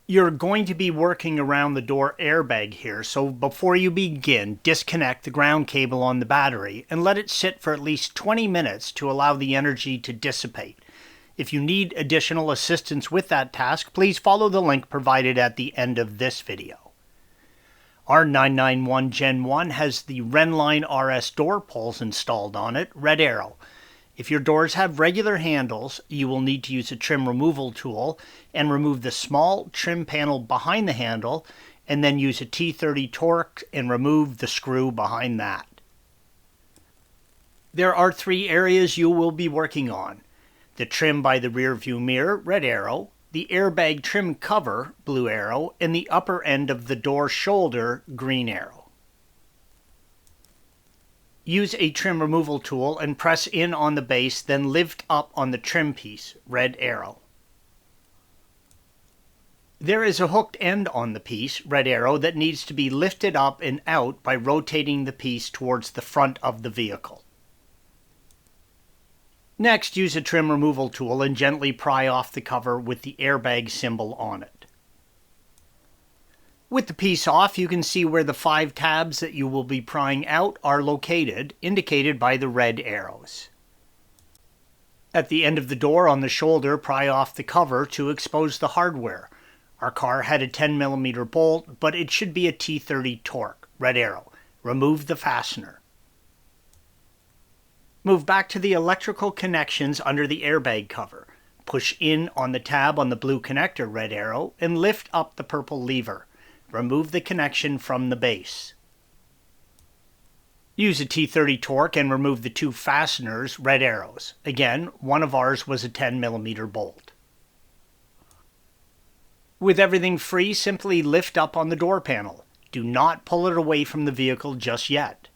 You're going to be working around the door airbag here, so before you begin, disconnect the ground cable on the battery and let it sit for at least 20 minutes to allow the energy to dissipate. If you need additional assistance with that task, please follow the link provided at the end of this video. Our 991 Gen 1 has the Renline RS door pulls installed on it, red arrow. If your doors have regular handles, you will need to use a trim removal tool and remove the small trim panel behind the handle, and then use a T30 Torx and remove the screw behind that. There are 3 areas you will be working on: the trim by the rear view mirror, red arrow, the airbag trim cover, blue arrow, and the upper end of the door shoulder, green arrow. Use a trim removal tool and press in on the base, then lift up on the trim piece, red arrow. There is a hooked end on the piece, red arrow, that needs to be lifted up and out by rotating the piece towards the front of the vehicle. Next, use a trim removal tool and gently pry off the cover with the airbag symbol on it. With the piece off, you can see where the 5 tabs that you will be prying out are located, indicated by the red arrows. At the end of the door on the shoulder, pry off the cover to expose the hardware. Our car had a 10mm bolt, but it should be a T30 Torx, red arrow. Remove the fastener. Move back to the electrical connections under the airbag cover. Push in on the tab on the blue connector, red arrow, and lift up the purple lever. Remove the connection from the base. Use a T30 Torx and remove the 2 fasteners, red arrows. Again, one of ours was a 10mm bolt. With everything free, simply lift up on the door panel. Do not pull it away from the vehicle just yet.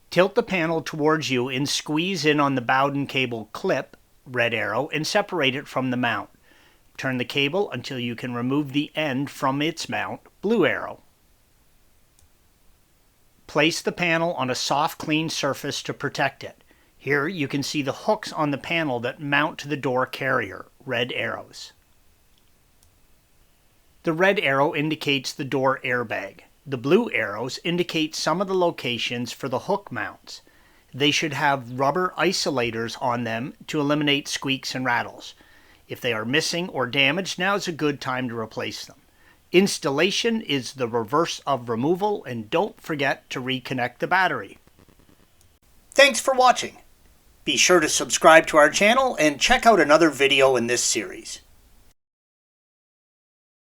Tilt the panel towards you and squeeze in on the Bowden cable clip, red arrow, and separate it from the mount. Turn the cable until you can remove the end from its mount, blue arrow. Place the panel on a soft, clean surface to protect it. Here you can see the hooks on the panel that mount to the door carrier, red arrows. The red arrow indicates the door airbag. The blue arrows indicate some of the locations for the hook mounts. They should have rubber isolators on them to eliminate squeaks and rattles. If they are missing or damaged, now is a good time to replace them. Installation is the reverse of removal, and don't forget to reconnect the battery. Thanks for watching. Be sure to subscribe to our channel and check out another video in this series.